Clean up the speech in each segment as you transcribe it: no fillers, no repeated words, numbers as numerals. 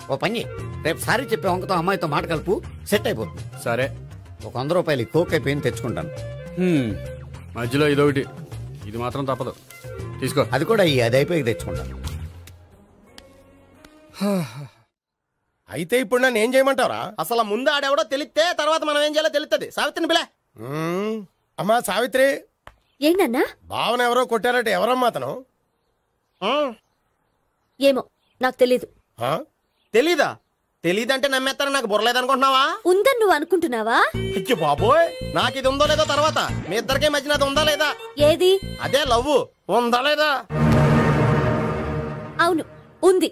ఓ పని, రేపు సారీ చెప్పే వంకతో అమ్మాయితో మాట కలుపు, సెట్ అయిపోతుంది. సరే. ఒక 100 రూపాయలు కోక్ అయిపోయింది, తెచ్చుకుంటాను. మధ్యలో ఇదొకటి, ఇది మాత్రం తప్పదు. తీసుకో. అది కూడా అది అయిపోయి తెచ్చుకుంటాను. అయితే ఇప్పుడు నన్ను ఏం చేయమంటావరా? అసలు ముందు ఆడెవడో తెలిస్తే తర్వాత మనం ఏం చేయాలో తెలుస్తుంది. సావిత్రిని పిల్ల. అమ్మా సావిత్రి. ఏంటన్నా? భావన ఎవరో కొట్టారట, ఎవరమ్మా అతను? ఏమో నాకు తెలీదు. తెలీదా? తెలీదంటే నమ్మేస్తారని నాకు బుర్రలేదనుకుంటున్నావా? ఉందని నువ్వు అనుకుంటున్నావా? అయ్యో బాబోయ్, నాకు ఇది ఉందో లేదో తర్వాత. మీ ఇద్దరికే మధ్యన అది ఉందా లేదా? ఏది? అదే లవ్ ఉందా లేదా? అవును, ఉంది.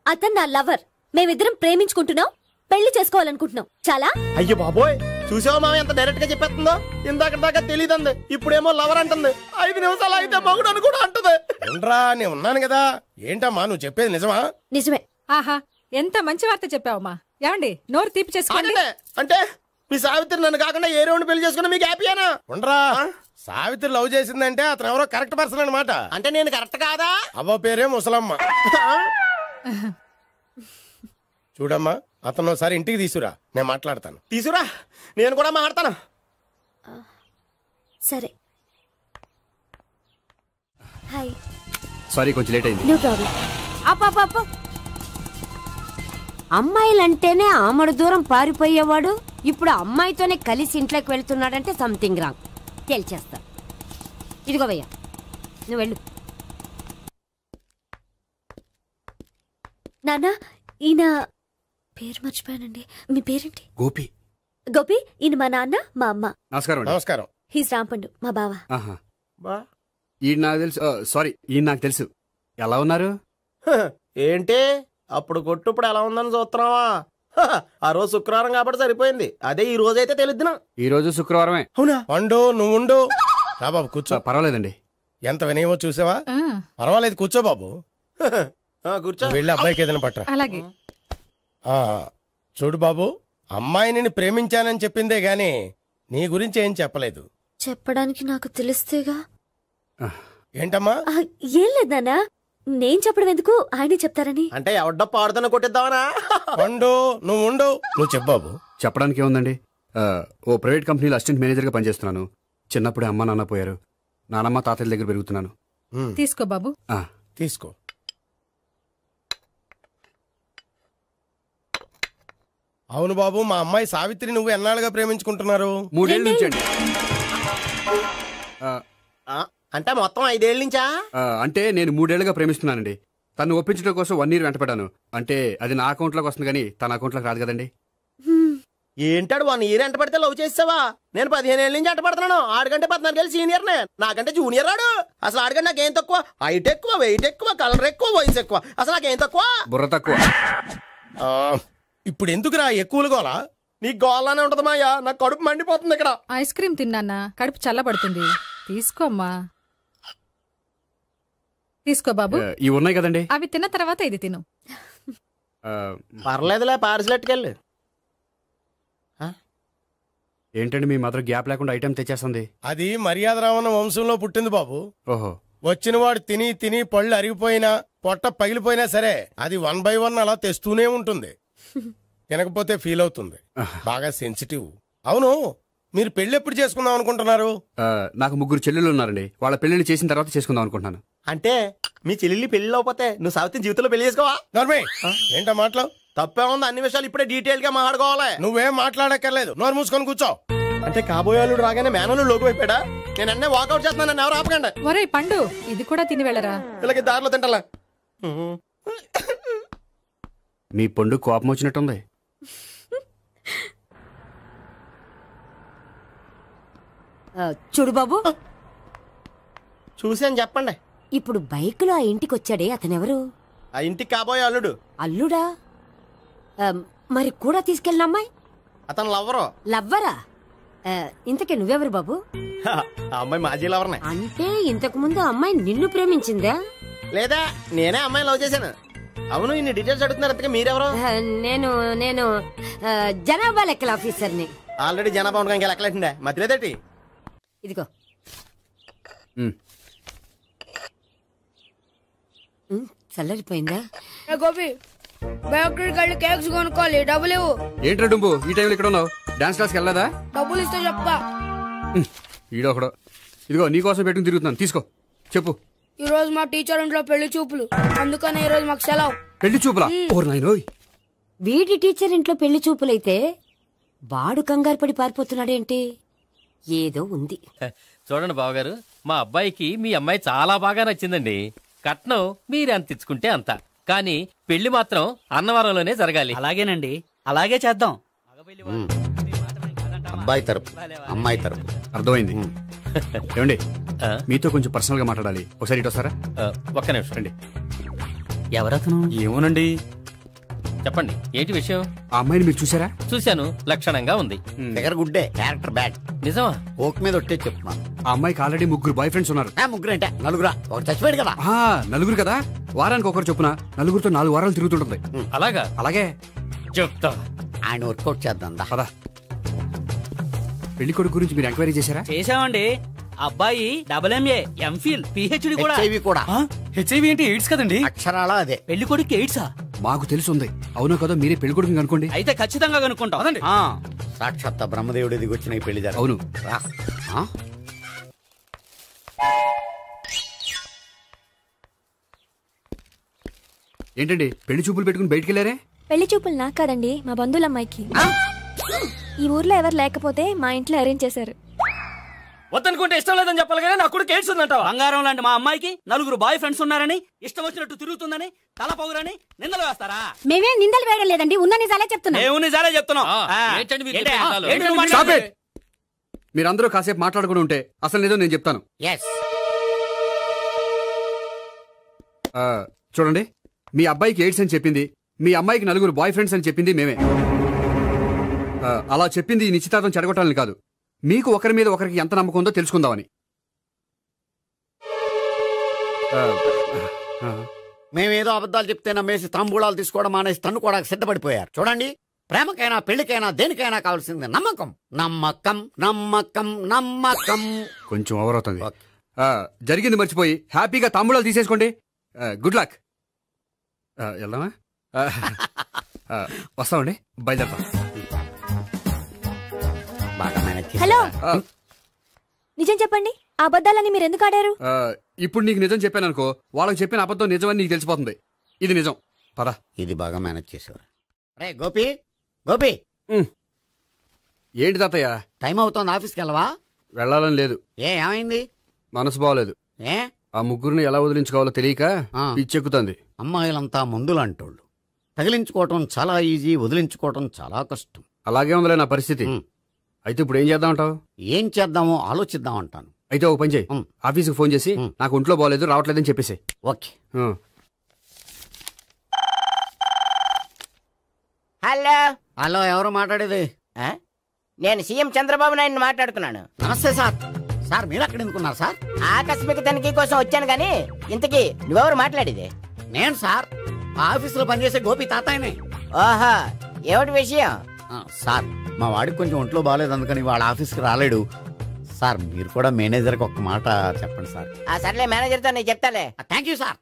అతను నా లవర్. మేమిద్దరం ప్రేమించుకుంటున్నాం, పెళ్లి చేసుకోవాలనుకుంటున్నాం. చాలా. అయ్యో బాబోయ్, చూసావా మామ ఎంత డైరెక్ట్ గా చెప్పేస్తుందో? ఇందాక దాకా తెలియదండి, ఇప్పుడేమో లవర్ అంటుంది. 5 నిమిషాలు అయితే మగుడు అని కూడా అంటుంది. నేను ఉన్నాను కదా. ఏంటమ్మా నువ్వు చెప్పేది నిజమా? నిజమే. ఆహా, ఎంత మంచి వార్త చెప్పావమ్మా. ఏమండి, నోరు తీపి చేసుకోండి. అంటే మీ సావిత్రి నన్ను కాకుండా ఏ రౌండ్ పెళ్లి చేసుకున్నా మీకు హ్యాపీయేనా? ఉండరా, సావిత్రి లవ్ చేసిందంటే అతను ఎవరో కరెక్ట్ పర్సన్ అనమాట. అంటే నేను కరెక్ట్ కాదా? అవ్వ పేరే ముసలమ్మ. చూడమ్మా, అతను ఒకసారి ఇంటికి తీసుకురా, నేను మాట్లాడతాను. తీసుకురా, నేను కూడా మాట్లాడతాను. సరే. హాయ్. సారీ, కొంచెం లేట్ అయింది. No problem. అప్ప అమ్మాయిలంటేనే ఆమడు దూరం పారిపోయేవాడు ఇప్పుడు అమ్మాయితోనే కలిసి ఇంట్లోకి వెళ్తున్నాడంటే సంథింగ్ రాంగ్. తేల్చేస్తా. ఇదిగో భయ్యా, నువ్వు వెళ్ళు. నాన్న, ఈయన పేరు మర్చిపోయానండి. మీ పేరేంటి? గోపి. గోపి, ఈయన మా నాన్న, మా అమ్మ. నమస్కారం. నమస్కారం. హీస్ రాంపండు, మా బావ. ఈయన నాకు తెలుసు. సారీ, ఈయన నాకు తెలుసు. ఎలా ఉన్నారు? ఏంటి అప్పుడు కొట్టు ఇప్పుడు ఎలా ఉందని చూస్తున్నావా? ఆ రోజు శుక్రవారం కాబట్టి సరిపోయింది. అదే ఈ రోజు అయితే తెలుద్దునా. ఈ రోజు శుక్రవారమే. అవునా? పండు నువ్వు ఉండు. రా బాబు కూర్చో. పర్వాలేదండి. ఎంత వినయమో చూసావా? పర్వాలేదు, కూర్చో బాబు. కూర్చో. వెళ్ళి అబ్బాయికి ఏదైనా పట్టరా. అలాగే. చూడు బాబు, అమ్మాయిని ప్రేమించానని చెప్పిందే గాని నీ గురించి ఏం చెప్పలేదు. చెప్పడానికి నాకు తెలిస్తేగా. ఏంటమ్మా? ఏం లేదు నాన్న, నేను చెప్పడం ఎందుకు, ఆయనే చెప్తారని. అంటే ఎవడ్డో పాడుతున్నా కొట్టిద్దామనా? పండు నువ్వు ఉండు. నువ్వు చెప్పు బాబు. చెప్పడానికి ఏముందండి, ఓ ప్రైవేట్ కంపెనీలో అసిస్టెంట్ మేనేజర్గా పనిచేస్తున్నాను. చిన్నప్పుడే అమ్మ నాన్న పోయారు. నానమ్మ తాతయ్య దగ్గర పెరుగుతున్నాను. తీసుకో బాబు. తీసుకో. అవును బాబు, మా అమ్మాయి సావిత్రి నువ్వు ఎన్నాళ్ళుగా ప్రేమించుకుంటున్నారు? 3 ఏళ్ళ నుంచి అండి. అంటే మొత్తం 5 ఏళ్ళ నుంచా? అంటే నేను 3 ఏళ్ళుగా ప్రేమిస్తున్నానండి. తను ఒప్పించడం కోసం 1 year వెంటపడ్డాను. అంటే అది నా అకౌంట్లోకి వస్తుంది కానీ తన అకౌంట్లోకి రాదు కదండి. ఏంటాడు 1 year ఎంట పడితే లవ్ చేసావా? నేను 15 ఏళ్ళ నుంచి ఎంట పడుతున్నాను. ఆడికంటే 14 ఏళ్ళు సీనియర్ నే, నాకంటే జూనియర్ రాడు. అసలు ఆడికంటే నాకేం తక్కువ? హైట్ ఎక్కువ, వెయిట్ ఎక్కువ, కలర్ ఎక్కువ, వయసు ఎక్కువ. అసలు నాకేం తక్కువ? బుర్ర తక్కువ. ఇప్పుడు ఎందుకురా ఎక్కువలు గోలా? నీకు గోలానే ఉంటది మాయా, నాకు కడుపు మండిపోతుంది ఇక్కడ. ఐస్ క్రీమ్ తిన్నానా, కడుపు చల్లబడుతుంది. తీసుకోమ్మా. తీసుకో బాబు. ఇవి ఉన్నాయి కదండి, అవి తిన్న తర్వాత ఇది తిను. పర్లేదులే, పార్సిలెట్కెళ్ళి. ఏంటండి మీ మదర్ గ్యాప్ లేకుండా ఐటెం తెచ్చేస్తుంది? అది మర్యాద రావణ వంశంలో పుట్టింది బాబు. ఓహో. వచ్చిన వాడు తిని తిని పళ్ళు అరిగిపోయినా పొట్ట పగిలిపోయినా సరే అది 1 by 1 అలా తెస్తూనే ఉంటుంది. తినకపోతే ఫీల్ అవుతుంది. బాగా సెన్సిటివ్. అవును, మీరు పెళ్లి ఎప్పుడు చేసుకుందాం అనుకుంటున్నారు? నాకు 3 చెల్లెళ్ళు ఉన్నారండి. వాళ్ళ పెళ్లిని చేసిన తర్వాత చేసుకుందాం అనుకుంటున్నాను. అంటే మీ చెల్లెల్ని పెళ్లి లేకపోతే నువ్వు సావిత్రి జీవితంలో పెళ్లి చేసుకోవా? ఏంటో మాటలు? తప్పే ఉంది, అన్ని విషయాలు ఇప్పుడే డీటెయిల్ గా మాట్లాడుకోవాలి. నువ్వేం మాట్లాడక్కర్లేదు, నోరు మూసుకొని కూర్చో. అంటే కాబోయేవాళ్ళు రాగానే మేనలు లోకి అయిపోయాడా? నేను అన్నీ వాకౌట్ చేస్తున్నాను, ఎవరు ఆపకండి. ఒరే పండు, ఇది కూడా తిని వెళ్ళరా. ఇలాగే దారిలో తింటలా. మీ పండు కోపం వచ్చినట్టుంది. చూడు బాబు, చూసి అని చెప్పండి. ఇప్పుడు బైక్లో ఆ ఇంటికి వచ్చాడే అతనెవరు? ఆ ఇంటికి కాబోయే అల్లుడు. అల్లుడా? మరి కూడా తీసుకెళ్ళిన అమ్మాయి? అతను లవ్వరు. లవ్వరా? ఇంతకే నువ్వెవరు బాబు? ఆ అమ్మాయి మాజీ లవర్నే. అంటే ఇంతకు ముందు అమ్మాయి నిన్ను ప్రేమించిందా? లేదా నేనే అమ్మాయి లవ్ చేశాను. అవును, ఇన్ని డీటెయిల్స్ అడుగుతున్నారు, అంతగా మీరెవరు? నేను జనాభా లెక్కల ఆఫీసర్ని. ఆల్రెడీ జనాభా ఉండగా ఇంకా లెక్కలేటండే, మధ్యలేదేటి? ఇదిగో. చల్లరిపోయిందా? గోపి బేకరీకి వెళ్ళి కేక్స్ కొనుక్కోవాలి, డబ్బులు ఇవ్వు. ఏంట్రా డుంబు ఈ టైంలో ఇక్కడ ఉన్నావు? డాన్స్ క్లాస్కి వెళ్ళదా? డబ్బులు ఇస్తే చెప్తా. ఈడొకడు. ఇదిగో నీకోసం పెట్టుకుని తిరుగుతున్నాను, తీసుకో. చెప్పు. ఈ రోజు మా టీచర్ ఇంట్లో పెళ్లి చూపులు, అందుకని ఈ రోజు మాకు సెలవు. పెళ్లి చూపులా? ఓర్ నాయనోయ్. వీడి టీచర్ ఇంట్లో పెళ్లి చూపులైతే వాడు కంగారు పడి పారిపోతున్నాడేంటి? ఏదో ఉంది. చూడండి బావగారు, మా అబ్బాయికి మీ అమ్మాయి చాలా బాగా నచ్చిందండి. కట్నం మీరెంత ఇచ్చుకుంటే అంత, కానీ పెళ్లి మాత్రం అన్నవరంలోనే జరగాలి. అలాగేనండి, అలాగే చేద్దాం. అబ్బాయి తరపు అమ్మాయి తరపు. అర్థమైంది. ఏమండి మీతో కొంచెం పర్సనల్ గా మాట్లాడాలి, ఒకసారి ఇటు వస్తారా? ఒక్క నిమిషం అండి. ఎవరతను? ఏమోనండి. చెప్పండి, ఏంటి విషయం? ఆ అమ్మాయిని మీరు చూసారా? చూశాను, లక్షణంగా ఉంది. ఫిగర్ గుడ్డే, క్యారెక్టర్ బ్యాడ్. నిజమా? ఓక్ మీద ఒట్టే చెప్తున్నా. ఆ అమ్మాయికి ఆల్రెడీ 3 బాయ్ ఫ్రెండ్స్ ఉన్నారు. ముగ్గురు అంటే నలుగురా? ఒకటి చచ్చిపోయాడు కదా. నలుగురు కదా, వారానికి ఒకరు చొప్పున నలుగురితో 4 వారాలు తిరుగుతుంటుంది. అలాగా? అలాగే చెప్తా. ఆయన వర్కౌట్ చేద్దాం. పదా. పెళ్లి కొడుకు గురించి మీరు ఎంక్వైరీ చేశారా? చేశామండి. అబ్బాయి MA, MPhil, PhD కూడా. హెచ్ఐవి కూడా. హెచ్ఐవి అంటే ఎయిడ్స్ కదండి. అక్షరాలా అదే. పెళ్లి కొడుకు ఎయిడ్సా? మాకు తెలుసుంది. అవునో కదా, మీరే పెళ్లి కొడుకుని కనుకోండి. అయితే ఖచ్చితంగా కనుక్కుంటాం. సాక్షాత్ బ్రహ్మదేవుడి దిగి వచ్చిన ఈ పెళ్లి జరగదు. అవును. ఏంటండి పెళ్లి చూపులు పెట్టుకుని బయటికి వెళ్ళారే? పెళ్లి చూపులు నాకు కాదండి, మా బంధువుల అమ్మాయికి. ఈ ఊర్లో ఎవరు లేకపోతే మా ఇంట్లో అరేంజ్ చేశారు. వద్దనుకుంటే ఇష్టం లేదని చెప్పాలి కానీ నా కొడుకు ఎయిడ్స్ ఉందంటావా? బంగారం లాంటి మా అమ్మాయికి 4 బాయ్ ఫ్రెండ్స్ ఉన్నారని, ఇష్టం వచ్చినట్టు తిరుగుతుందని, తల పొగరని నిందలు వేస్తారా? మేమే నిందలు వేయడం లేదండి, ఉన్న నిజాలే చెప్తున్నాం. మేము నిజాలే చెప్తున్నాం. మీరందరూ కాసేపు మాట్లాడుకుని ఉంటే అసలు ఏదో నేను చెప్తాను. చూడండి, మీ అబ్బాయికి ఎయిడ్స్ అని చెప్పింది, మీ అమ్మాయికి 4 బాయ్ ఫ్రెండ్స్ అని చెప్పింది మేమే. అలా చెప్పింది ఈ నిశ్చితార్థం చెడగొట్టాలని కాదు, మీకు ఒకరి మీద ఒకరికి ఎంత నమ్మకం ఉందో తెలుసుకుందామని. మేమేదో అబద్ధాలు చెప్తే నమ్మేసి తాంబూలాలు తీసుకోవడం మానేసి తన్నుకోవడానికి సిద్ధపడిపోయారు. చూడండి, ప్రేమకైనా పెళ్లికైనా దేనికైనా కావాల్సింది నమ్మకం. నమ్మకం నమ్మకం నమ్మకం. కొంచెం ఓవర్ అవుతుంది. జరిగింది మర్చిపోయి హ్యాపీగా తాంబూలాలు తీసేసుకోండి. Good luck. వెళ్దామా? వస్తామండి, బయలుదేరతాం. హలో, నిజం చెప్పండి, ఆ అబద్ధాలని మీరు ఎందుకు ఆడారు? ఇప్పుడు నీకు నిజం చెప్పాను అనుకో, వాళ్ళకి చెప్పిన అబద్ధం నిజమని నీకు తెలిసిపోతుంది. ఇది నిజం. పదా. ఇది బాగా మేనేజ్ చేసేవారు. రే గోపి, గోపి. ఏంటి తాతయ్య? టైం అవుతోంది, ఆఫీస్కి వెళ్ళవా? వెళ్ళాలని లేదు. ఏమైంది? మనసు బాగోలేదు. ఆ ముగ్గురిని ఎలా వదిలించుకోవాలో తెలియక పిచ్చెక్కుతుంది. అమ్మాయిలంతా మందులంటోళ్ళు. తగిలించుకోవటం చాలా ఈజీ, వదిలించుకోవటం చాలా కష్టం. అలాగే ఉందిలే నా పరిస్థితి. అయితే ఇప్పుడు ఏం చేద్దామంటావు? ఏం చేద్దామో ఆలోచిద్దాం అంటాను. అయితే ఒక పని చేయి, ఆఫీస్కి ఫోన్ చేసి నాకు ఒంట్లో బాగోలేదు రావట్లేదని చెప్పేసి. ఓకే. హలో. హలో, ఎవరు మాట్లాడేది? నేను సీఎం చంద్రబాబు నాయుడు మాట్లాడుతున్నాను. నమస్తే సార్. సార్ మీరు అక్కడ ఎందుకున్నారు సార్? ఆకస్మిక తనిఖీ కోసం వచ్చాను గానీ ఇంతకీ నువ్వెవరు మాట్లాడేది? నేను సార్, ఆఫీసులో పనిచేసే గోపి తాతాయనే. ఓహా, ఏమిటి విషయం? సార్, మా వాడికి కొంచెం ఒంట్లో బాగాలేదు, అందుకని వాళ్ళ ఆఫీస్కి రాలేడు. సార్ మీరు కూడా మేనేజర్కి ఒక మాట చెప్పండి సార్. సర్లే, మేనేజర్తో నేను చెప్తాలే. Thank you sir.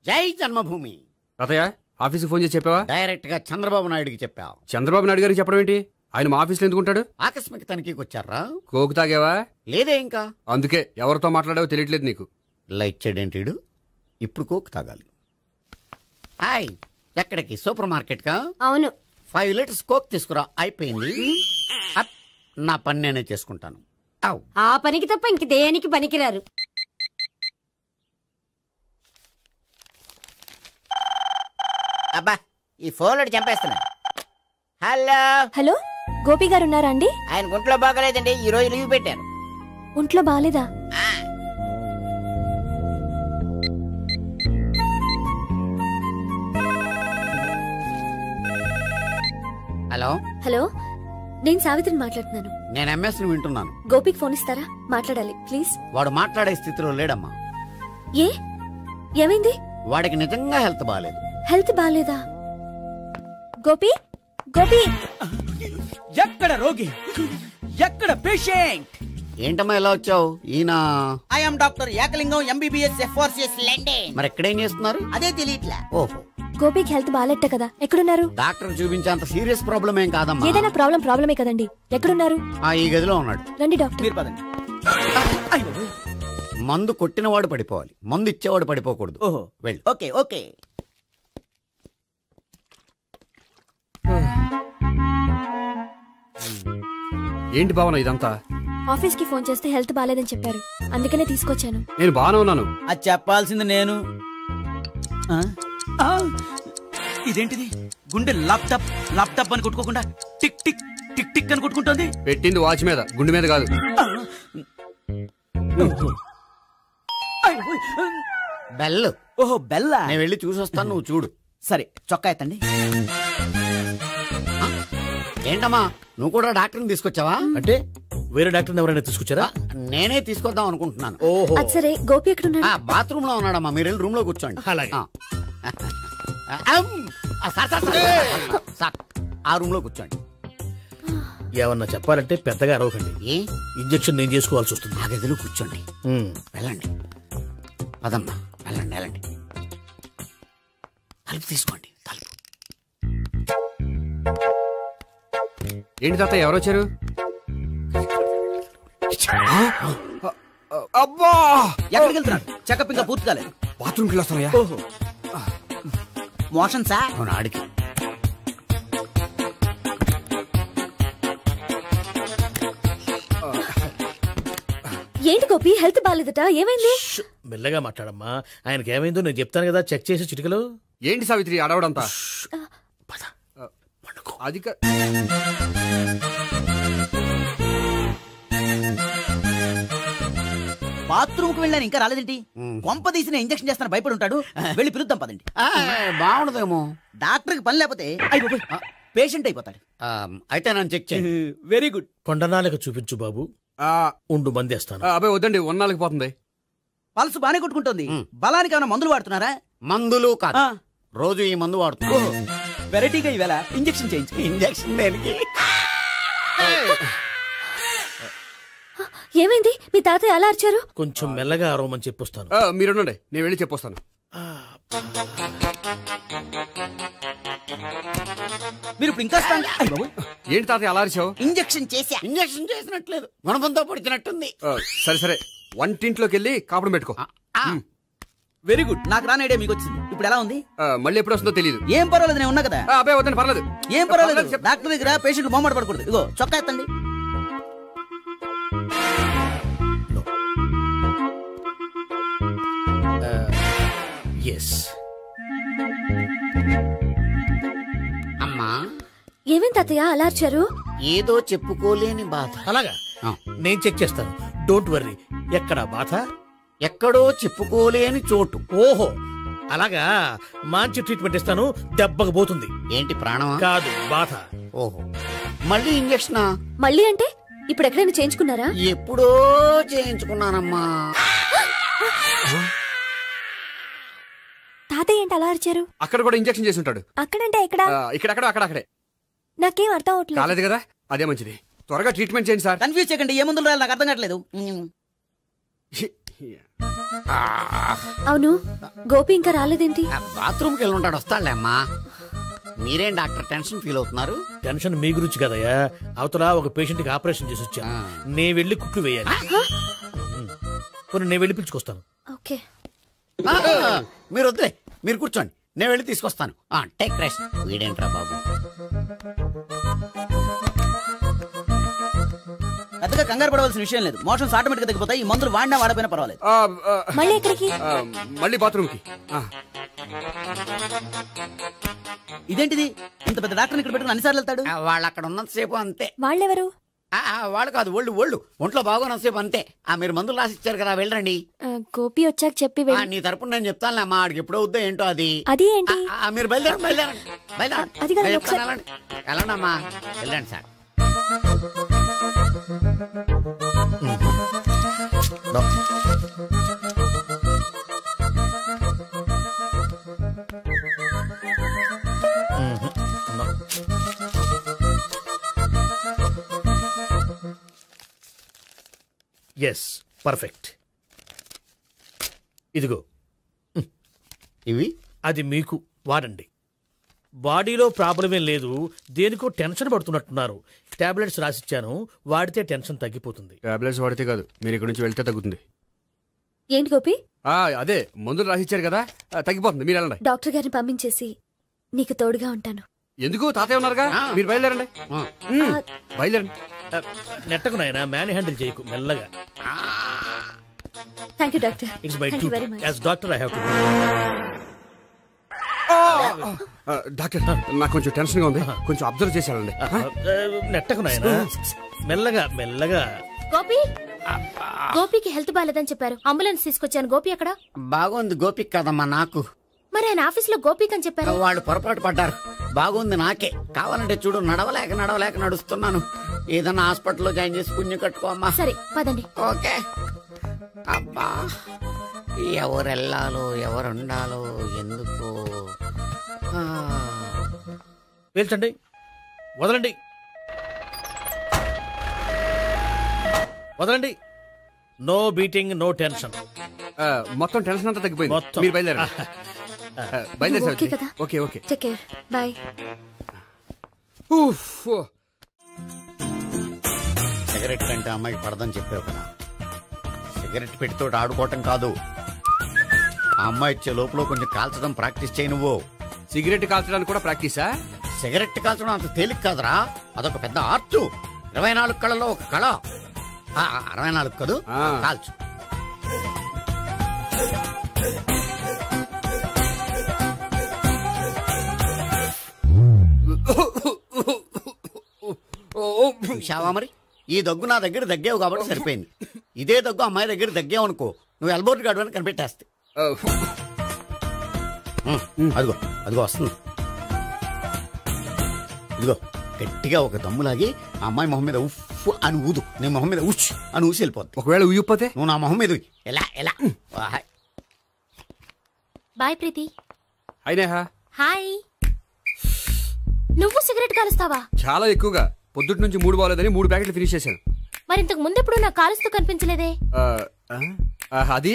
జై జన్మభూమి. తాతయ్య, ఆఫీస్కి ఫోన్ చేసి చెప్పావా? డైరెక్ట్ గా చంద్రబాబు నాయుడుకి చెప్పావు. చంద్రబాబు నాయుడు గారికి చెప్పడం ఏంటి? ఆయన మా ఆఫీస్లో ఎందుకుంటాడు? ఆకస్మిక తనిఖీకి వచ్చారా? కోకు తాగావా? లేదే ఇంకా. అందుకే ఎవరితో మాట్లాడావో తెలియట్లేదు నీకు. లైట్ చేయడేంటిడు? ఇప్పుడు కోక్ తాగాలి. హాయ్, ఎక్కడికి? సూపర్ మార్కెట్ కా? అవును. 5 లీటర్స్ కోక్ తీసుకురా. అయిపోయింది. నా పని నేనే చేసుకుంటాను. ఆ పనికి తప్ప ఇంక దేనికి పనికిరారు. అబ్బా, ఈ ఫోన్ చంపేస్తున్నా. హలో. హలో, గోపి గారు ఉన్నారా అండి? ఆయన గుంట్లో బాగలేదండి, ఈ రోజు లీవ్ పెట్టారు. ఒంట్లో బాగాలేదా? హలో. హలో, నేను సావిత్రిని మాట్లాడుతున్నాను. నేను ఎంఎస్ని వింటున్నాను. గోపికి ఫోన్ ఇస్తారా? మాట్లాడాలి ప్లీజ్. వాడు మాట్లాడే స్థితిలో లేడమ్మా. ఏ, ఏమైంది? వాడికి నిజంగా హెల్త్ బాగాలేదు. హెల్త్ బాగాలేదా? గోపి, గోపి. ఎక్కడ రోగి, ఎక్కడ పేషెంట్? ఏంటమ్మా ఎలా వచ్చావు? ఈయన I'm doctor Ekalingam MBBS FRCS London. మరి ఎక్కడేం చేస్తున్నారు? అదే తెలియట్లా. ఓహో. గోపికి హెల్త్ బాగాలెట్ట కదా, ఎక్కడున్నారు? డాక్టర్ చూపించేంత సీరియస్ ప్రాబ్లం ఏం కాదమ్మా. ఏదైనా ప్రాబ్లమే కదండి. ఎక్కడున్నారు? ఈ గదిలో ఉన్నాడు. రండి డాక్టర్. మీరు పదండి. మందు కొట్టినవాడు పడిపోవాలి, మందు ఇచ్చేవాడు పడిపోకూడదు. ఓహో వెళ్ళు. Okay okay. ఏంటి భావన ఇదంతా? ఆఫీస్ కి ఫోన్ చేస్తే హెల్త్ బాగాలేదని చెప్పారు, అందుకనే తీసుకొచ్చాను. నేను బాగానే ఉన్నాను. అది చెప్పాల్సింది నేను. ఇదేంటిది? గుండె లాప్టాప్ లాప్టాప్ అని కొట్టుకోకుండా టిక్ టిక్ టిక్ టిక్ అని కొట్టుకుంటుంది. పెట్టింది వాచ్ మీద, గుండె మీద కాదు. బెల్. ఓహో బెల్లా. నేను వెళ్ళి చూసొస్తాను, నువ్వు చూడు. సరే చొక్కా ఎత్తండి. ఏంటమ్మా నువ్వు కూడా డాక్టర్ని తీసుకొచ్చావా? అంటే వేరే డాక్టర్ ఎవరైనా తీసుకొచ్చారా? నేనే తీసుకొద్దాం అనుకుంటున్నాను. ఓహో అది సరే, గోపి ఎక్కడున్నాడు? బాత్రూమ్ లో ఉన్నాడమ్మా, మీరు వెళ్ళి రూమ్ లో కూర్చోండి. అలాగే. సార్ ఆ రూమ్ లో కూర్చోండి. ఏమన్నా చెప్పాలంటే పెద్దగా అరవకండి. ఏ ఇంజెక్షన్ నేను చేసుకోవాల్సి వస్తుంది. ఆ గదిలో కూర్చోండి. వెళ్ళండి, పదమ్మా, వెళ్ళండి వెళ్ళండి. తలుపు తీసుకోండి, తలుపు. ఏంటి తాత ఎవరు వచ్చారు? అబ్బా, ఎక్కడికి వెళ్తున్నాడు? చెకప్ ఇంకా పూర్తి కాలేదు. బాత్రూమ్కి వస్తున్నాయా? ఓహో మోషన్ సార్. అవును, ఆడికి. ఏంటి గోపి, హెల్త్ బాగాలేదట, ఏమైంది? మెల్లగా మాట్లాడమ్మా. ఆయనకి ఏమైందో నేను చెప్తాను కదా, చెక్ చేసి చిటికలు. ఏంటి సావిత్రి అడవడంతా? అది బాత్రూమ్ కు వెళ్ళాను, ఇంకా రాలేదేంటి? కొంప తీసిన ఇంజక్షన్ చేస్తాను భయపడి ఉంటాడు. వెళ్ళి పిలుద్దాం పదండి. బాగుండదేమో. డాక్టర్ కి పని లేకపోతే పేషెంట్ అయిపోతాడు. అయితే నన్ను చెక్ చేయండి. Very good. కొండనాలకు చూపించు బాబు. ఉండు మందేస్తాను. అబ్బాయి వద్దండి, ఉన్నాళ్ళకి పోతుంది. పల్సు బానే కొట్టుకుంటుంది. బలానికి ఏమైనా మందులు వాడుతున్నారా? మందులు కాదు, రోజు ఈ మందు వాడుతున్నా. వెరైటీగా ఈవేళ ఇంజక్షన్ చేయించు. ఇంజక్షన్ దేనికి? ఏమైంది? మీ తాతయ్య అలా అరిచారు? కొంచెం మెల్లగా అరవమని చెప్పొస్తాను. మీరుండండి, నేను వెళ్ళి చెప్పొస్తాను. మీరు ఇప్పుడు ఇంకా ఏంటి తాతయ్య అలా అరిచావు? ఇంజక్షన్ చేసా. ఇంజక్షన్ చేసినట్లేదు, గుణపంతో పొడిచినట్టుంది. సరే సరే, వంటింట్లోకి వెళ్ళి కాపుడు పెట్టుకో. Very good. నాకు రాని ఐడియా మీకు వచ్చింది. ఇప్పుడు ఎలా ఉంది? మళ్ళీ ఎప్పుడు వస్తుందో తెలియదు. ఏం పర్వాలేదు, నేను ఉన్నా కదా. అబ్బాయి వద్దండి, పర్లేదు. ఏం పర్వాలేదు. డాక్టర్ దగ్గర పేషెంట్ మొహమాట పడకూడదు. ఇగో చొక్కా ఎత్తండి. అమ్మా, ఏమేం తాతయ్య అలా అరిచారు? ఏదో చెప్పుకోలేని బాధ. అలాగా, నేను చెక్ చేస్తాను. Don't worry. ఎక్కడ బాధ? ఎక్కడో చెప్పుకోలేని చోటు. ఓహో అలాగా, మంచి ట్రీట్మెంట్ ఇస్తాను, దెబ్బకు పోతుంది. ఏంటి ప్రాణమా? కాదు, బాధ. ఓహో, మళ్ళీ ఇంజక్షనా? మళ్ళీ అంటే ఇప్పుడు ఎక్కడైనా చేయించుకున్నారా? ఎప్పుడో చేయించుకున్నానమ్మా. తాతయ్య ఏంటి అలా అరిచారు? అక్కడ కూడా ఇంజక్షన్ చేసి ఉంటాడు. అక్కడంటే ఎక్కడ? ఇక్కడక్కడ అక్కడక్కడే. నాకేం అర్థం అవట్లేదు. కాలేదు కదా, అదే మంచిది. త్వరగా ట్రీట్మెంట్ చేయండి సార్. కన్ఫ్యూజ్ చేయకండి. ఏ మందులు రాయాలి నాకు అర్థం కావట్లేదు. అవును, గోపి ఇంకా రాలేదేంటి? బాత్రూమ్కి వెళ్ళి ఉంటాడు, వస్తాడులే అమ్మా. మీరేం డాక్టర్ టెన్షన్ ఫీల్ అవుతున్నారు? టెన్షన్ మీ గురించి కదయ్యా. అవతల ఒక పేషెంట్ కి ఆపరేషన్ చేసి వచ్చాను, నేను వెళ్ళి కుట్లు వేయాలి. నేను వెళ్ళి పిలుచుకొస్తాను. ఓకే, మీరు వద్దులే, మీరు కూర్చోండి, నేను వెళ్ళి తీసుకొస్తాను. Take rest. వీడేంట్రా బాబు, పెద్దగా కంగారు పడవలసిన విషయం లేదు. మోషన్స్ ఆటోమేటిక్ గా తగ్గిపోతాయి. ఈ మందులు వాడినా వాడపోయినా పర్వాలేదు. మళ్ళీ ఎక్కడికి? మళ్ళీ బాత్రూమ్ కి. ఇదేంటిది? ఇంత పెద్ద డాక్టర్ ఇక్కడ పెట్టుకుని అన్నిసార్లు వెళ్తాడు? వాళ్ళు అక్కడ ఉన్నంతసేపు అంతే. వాళ్ళెవరు? వాళ్ళు కాదు, ఒళ్ళు ఒంట్లో బాగోనంతసేపు అంతే. మీరు మందులు రాసి ఇచ్చారు కదా, వెళ్ళండి. గోపి వచ్చాక చెప్పి నీ తరపున నేను చెప్తానులే అమ్మా. ఆడికి ఎప్పుడో వద్దో ఏంటో అది. అది ఏంటి? మీరు బయలుదేరండి. అది కాదు, ఒకసారి వెళ్ళండి అమ్మా, వెళ్ళండి సార్. Yes, perfect. ఇదిగో ఇవి అది మీకు వాడండి. బాడీలో ప్రాబ్లం ఏం లేదు, దేనికో టెన్షన్ పడుతున్నట్టున్నారు. టాబ్లెట్స్ రాసిచ్చాను, వాడితే టెన్షన్ తగ్గిపోతుంది. టాబ్లెట్స్ వాడితే కాదు, మీరు ఇక్కడి నుంచి వెళ్తే తగ్గుతుంది. ఏంటి గోపి? అదే మందులు రాసిచ్చారు కదా, తగ్గిపోతుంది. మీరు వెళ్ళండి. డాక్టర్ గారిని పంపించేసి నీకు తోడుగా ఉంటాను. ఎందుకు? తాతయ్య ఉన్నారుగా, మీరు బయలుదేరండి. బయలుదేరండి. నెట్టకు నాయనా, మ్యాన్ హ్యాండిల్ చేయకు, మెల్లగా. Thank you doctor. It's my duty as doctor. I have to. Doctor, నాకు కొంచెం టెన్షన్ గా ఉంది, కొంచెం అబ్జర్వ్ చేసేయాలండి. నెట్టకు నాయనా, మెల్లగా మెల్లగా. గోపి, గోపికి హెల్త్ బాలేదని చెప్పారు, అంబులెన్స్ తీసుకొచ్చాను. గోపి ఎక్కడ? బాగుంది గోపిక్ కదమ్మా నాకు. మరి ఆయన ఆఫీస్ లో గోపిక్ అని చెప్పారు. వాళ్ళు పొరపాటు పడ్డారు. బాగుంది నాకే. కావాలంటే చూడు, నడవలేక నడుస్తున్నాను. ఏదన్నా హాస్పిటల్లో జాయిన్ చేసి పుణ్యం కట్టుకోమ్మా. సరే పదండి. ఓకే. అబ్బా, ఎవరెళ్ళాలో ఎవరుండాలో ఎందుకు. పేల్చండి, వదలండి, వదలండి. No beating, no tension. మొత్తం టెన్షన్ అంతా తగ్గిపోయింది. మొత్తం. మీరు బయలుదేరండి. బయలుదేరి. Okay okay. Take care. Bye. Cigarette కంటే అమ్మాయికి పడదని చెప్పావు కదా. సిగరెట్ పెట్టితో ఆడుకోవటం కాదు, ఆ అమ్మాయి ఇచ్చే లోపల కొంచెం కాల్చడం ప్రాక్టీస్ చేయి. నువ్వు సిగరెట్ కాల్చడానికి కూడా ప్రాక్టీసా? సిగరెట్ కాల్చడం అంత తేలిక కాదురా, అదొక పెద్ద ఆర్ట్. 24 కళలో ఒక కళ. 64 కదూ, కాల్చు. చూశావా మరి, ఈ దగ్గు నా దగ్గర దగ్గేవు కాబట్టి సరిపోయింది. ఇదే దగ్గు అమ్మాయి దగ్గర దగ్గేవు అనుకో, నువ్వు ఎల్బోర్డ్ గాడు అని కనిపెట్టేస్తే. అదిగో అదిగో వస్తుంది. ఇదిగో గట్టిగా ఒక దమ్ములాగి ఆ అమ్మాయి మొహం మీద ఉఫ్ అని ఊదు. నీ మొహం మీద ఉచ్ అని ఊసి వెళ్ళిపోద్ది. ఒకవేళ ఊయకపోతే నువ్వు నా మొహం మీద ఎలా ఎలా. బాయ్ ప్రీతి. అయినా హాయ్. నువ్వు సిగరెట్ కాలుస్తావా? చాలా ఎక్కువగా. పొద్దుటి నుంచి 3 బాలేదని 3 ప్యాకెట్లు ఫినిష్ చేశాను. మరి ఇంతకు ముందెప్పుడు నాకు కాలుస్తూ కనిపించలేదే? అది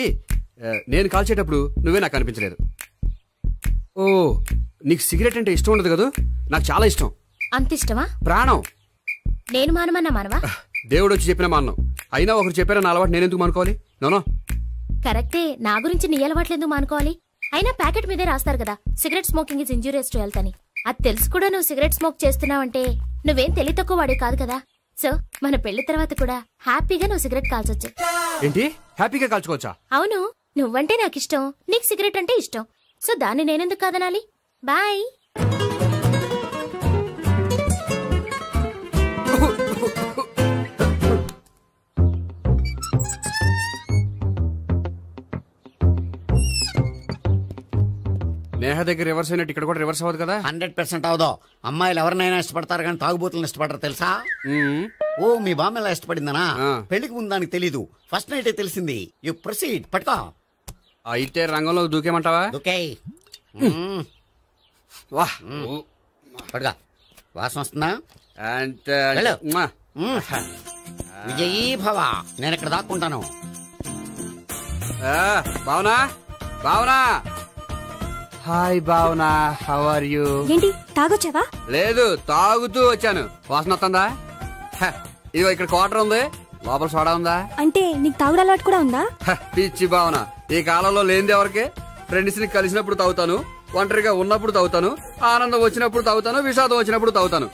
నేను కాల్చేటప్పుడు నువ్వే నాకు కనిపించలేదు. ఓ, నీకు సిగరెట్ అంటే ఇష్టం ఉండదు కదా? నాకు చాలా ఇష్టం. అంత ఇష్టమా? ప్రాణం. నేను మానమన్నా మానవా? దేవుడు వచ్చి చెప్పిన మానం. అయినా ఒకరు చెప్పారా నా అలవాటు నేనెందుకు మానుకోవాలి? నోనో. కరెక్టే, నా గురించి నీ అలవాట్లు ఎందుకు మానుకోవాలి? అయినా ప్యాకెట్ మీదే రాస్తారు కదా, cigarette smoking is injurious to health అని. అది తెలుసు కూడా నువ్వు సిగరెట్ స్మోక్ చేస్తున్నావంటే నువ్వేం తెలివి తక్కువ వాడే కాదు కదా. సో మన పెళ్లి తర్వాత కూడా హ్యాపీగా నువ్వు సిగరెట్ కాల్చొచ్చు. ఏంటి? హ్యాపీగా కాల్చుకోవచ్చా? అవును, నువ్వంటే నాకు ఇష్టం, నీకు సిగరెట్ అంటే ఇష్టం. సో దాన్ని నేనెందుకు కాదనాలి? బాయ్. నేహ దగ్గర రివర్స్ అయినట్టు ఇక్కడ కూడా రివర్స్ అవ్వదు కదా? 100% అవదో. అమ్మాయిలు ఎవరినైనా ఇష్టపడతారు కానీ తాగుబోతులను ఇష్టపడరు తెలుసా? ఓ, మీ బామ్మ ఎలా ఇష్టపడిందనా? పెళ్లికి ముందు దానికి తెలీదు, ఫస్ట్ నైటే తెలిసింది. You proceed. పట్టుకో. అయితే రంగంలో దూకేమంటావా? దూకే. పట్టుకో. వాసన వస్తుందా? విజయీ భవ. నేను ఇక్కడ దాక్కుంటాను. Bhavana, Bhavana. Hi Bhavana, how are you? ఏంటి తాగొచ్చావా? లేదు, తాగుతూ వచ్చాను. వాసన వస్తుందా? ఇదిగో ఇక్కడ క్వార్టర్ ఉంది, లోపల సోడా ఉందా? అంటే నీకు తాగుడు అలవాటు కూడా ఉందా? పిచ్చి భావన, ఈ కాలంలో లేనిది ఎవరికి? ఫ్రెండ్స్ ని కలిసినప్పుడు తాగుతాను, ఒంటరిగా ఉన్నప్పుడు తాగుతాను, ఆనందం వచ్చినప్పుడు తాగుతాను, విషాదం వచ్చినప్పుడు తాగుతాను.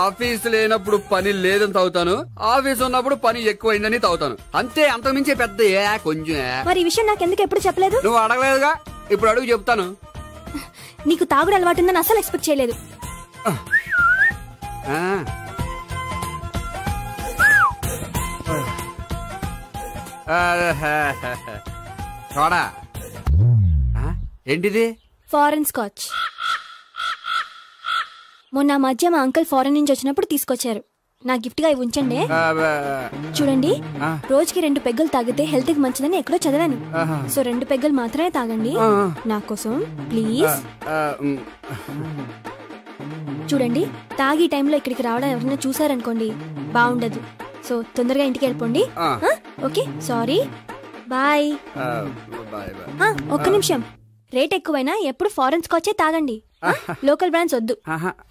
ఆఫీస్ లేనప్పుడు పని లేదని తాగుతాను, ఆఫీస్ ఉన్నప్పుడు పని ఎక్కువైందని తాగుతాను. అంతే, అంతకుమించే పెద్ద కొంచెం. మరి ఈ విషయం నాకెందుకు ఎప్పుడు చెప్పలేదు? నువ్వు అడగలేదుగా, ఇప్పుడు అడుగు చెప్తాను. నీకు తాగుడు అలవాటు ఉందని అసలు ఎక్స్పెక్ట్ చేయలేదు. చూడా, ఏంటిది? Foreign scotch. మొన్న మధ్య మా అంకుల్ ఫారెన్ నుంచి వచ్చినప్పుడు తీసుకొచ్చారు. నా గిఫ్ట్ గా ఇవి ఉంచండి. చూడండి, రోజుకి 2 పెగ్గులు తాగితే హెల్త్ కి మంచిదని ఎక్కడో చదివాను. సో 2 పెగ్గులు మాత్రమే తాగండి నా కోసం ప్లీజ్. చూడండి, తాగి టైంలో ఇక్కడికి రావడం ఎవరైనా చూసారనుకోండి బాగుండదు. సో తొందరగా ఇంటికి వెళ్ళిపోండి. Okay, sorry, bye. ఒక్క నిమిషం, రేట్ ఎక్కువైనా ఎప్పుడు ఫారెన్ స్కాచే తాగండి. లోకల్ బ్రాండ్స్ వద్దు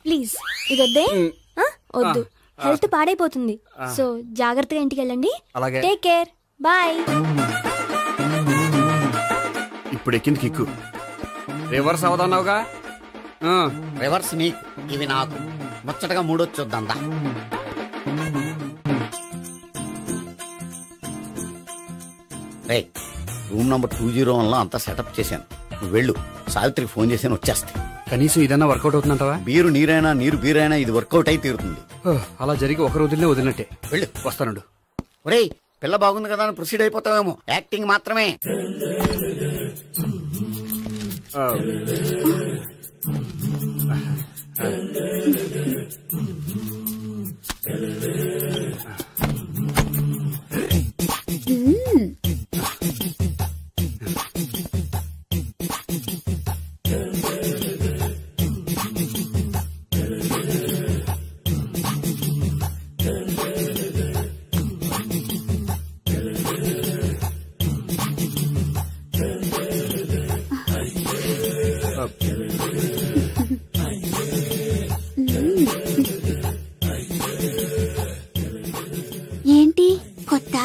ప్లీజ్. ఇది వద్దే వద్దు, హెల్త్ పాడైపోతుంది. సో జాగ్రత్తగా ఇంటికి వెళ్ళండి. Take care, bye. ఇప్పుడు ఎక్కింది కిక్కు. రివర్స్ అవదన్నావుగా. రివర్స్ నీకు, ఇవి నాకు. ముచ్చటగా మూడొచ్చొద్దా. రూమ్ నంబర్ 201 లో అంతా సెటప్ చేశాను. నువ్వు వెళ్ళు, సావిత్రికి ఫోన్ చేశాను, వచ్చేస్తే. కనీసం ఇదన్నా వర్కౌట్ అవుతుందంటావా? బీరు నీరైనా నీరు బీరైనా ఇది వర్కౌట్ అయి తీరుతుంది. అలా జరిగి ఒక రోజులనే వదిలినట్టే. వెళ్ళు, వస్తానుండు. ఒరేయ్, పిల్ల బాగుంది కదా అని ప్రొసీడ్ అయిపోతావేమో. యాక్టింగ్ మాత్రమే. ఏంటి కొత్త?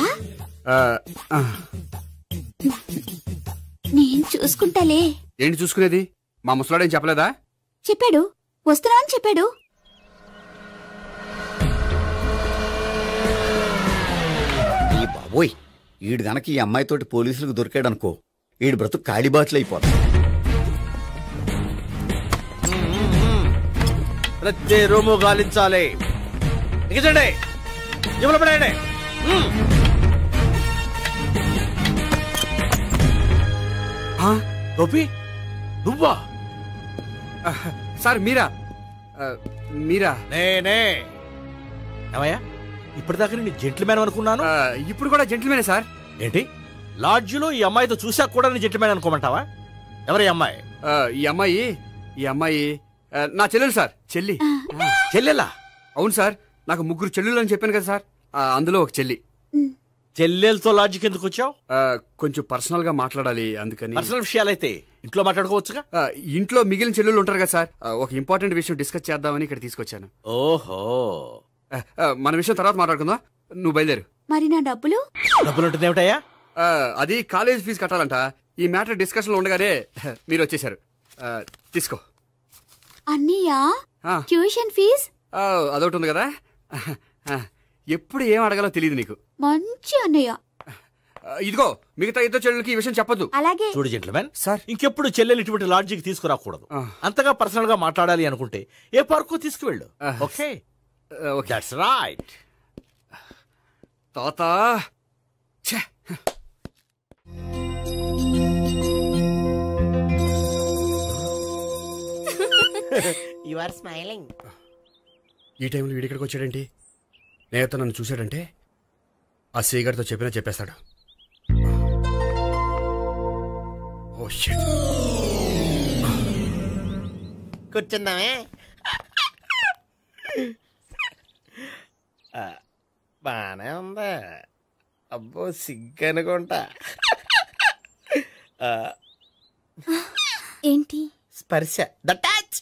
నేను చూసుకుంటాలే. ఏంటి చూసుకునేది? మా ముసలాడేం చెప్పలేదా? చెప్పాడు, వస్తున్నా అని చెప్పాడు. ఈ బాబోయ్, ఈడు గనక ఈ అమ్మాయితోటి పోలీసులకు దొరికాడనుకో, ఈడు బ్రతుకు కాళీబాట్లు అయిపోతాడు. ప్రతి రూము గాలించాలి. ఎగచండి, ఇవ్వలు పడండి. గోపి, నువ్వా? సార్ మీరా? మీరా? నేనే. ఏమయ్యా, ఇప్పటిదాకా నేను జెంట్లమ్యాన్ అనుకున్నాను. ఇప్పుడు కూడా జెంట్లమ్యానే సార్. ఏంటి, లాడ్జిలో ఈ అమ్మాయితో చూసాక కూడా నేను జెంట్లమ్యాన్ అనుకోమంటావా? ఎవరి అమ్మాయి? ఈ అమ్మాయి నా చెల్లెలు సార్. చెల్లెలా? అవును సార్, నాకు 3 చెల్లెలు అని చెప్పాను కదా సార్, అందులో ఒక చెల్లి. చెల్లెలతో లాడ్జికి ఎందుకు వచ్చావు? కొంచెం పర్సనల్ గా మాట్లాడాలి, అందుకని. పర్సనల్ విషయాలైతే ఇంట్లో మాట్లాడుకోవచ్చుగా. ఇంట్లో మిగిలిన చెల్లెలు ఉంటారు కదా సార్, ఒక ఇంపార్టెంట్ విషయం డిస్కస్ చేద్దామని ఇక్కడ తీసుకొచ్చాను. ఓహో, మన విషయం తర్వాత మాట్లాడుకుందాం, నువ్వు బయలుదేరు. మరి నా డబ్బులు? డబ్బులు ఉంటుంది ఏమిటయ్యా? అది కాలేజ్ ఫీజు కట్టాలంట. ఈ మ్యాటర్ డిస్కషన్ లో ఉండగానే మీరు వచ్చేసారు. తీసుకో. అన్నయ్యా, ట్యూషన్ ఫీజ్? అదొకటి ఉంది కదా, ఎప్పుడు ఏం అడగాలో తెలియదు నీకు. మంచి అన్నయ్య. ఇదిగో, మిగతా ఇద్దరు చెల్లెలకి ఈ విషయం చెప్పొద్దు. అలాగే. చూడు జెంట్లమెన్ సార్, ఇంకెప్పుడు చెల్లెలు ఇటువంటి లాడ్జికి తీసుకురాకూడదు. అంతగా పర్సనల్ గా మాట్లాడాలి అనుకుంటే ఏ పార్కు తీసుకువెళ్ళు. Okay, that's right. తాత, యు ఆర్ స్మైలింగ్. ఈ టైంలో వీడిక్కడికి వచ్చాడేంటి? నేత నన్ను చూశాడంటే ఆ సీగారితో చెప్పేస్తాడు. Oh shit. కూర్చుందామే. బానే ఉందా? అబ్బో, సిగ్గనుకుంటా. ఏంటి? స్పర్శ, ద టచ్.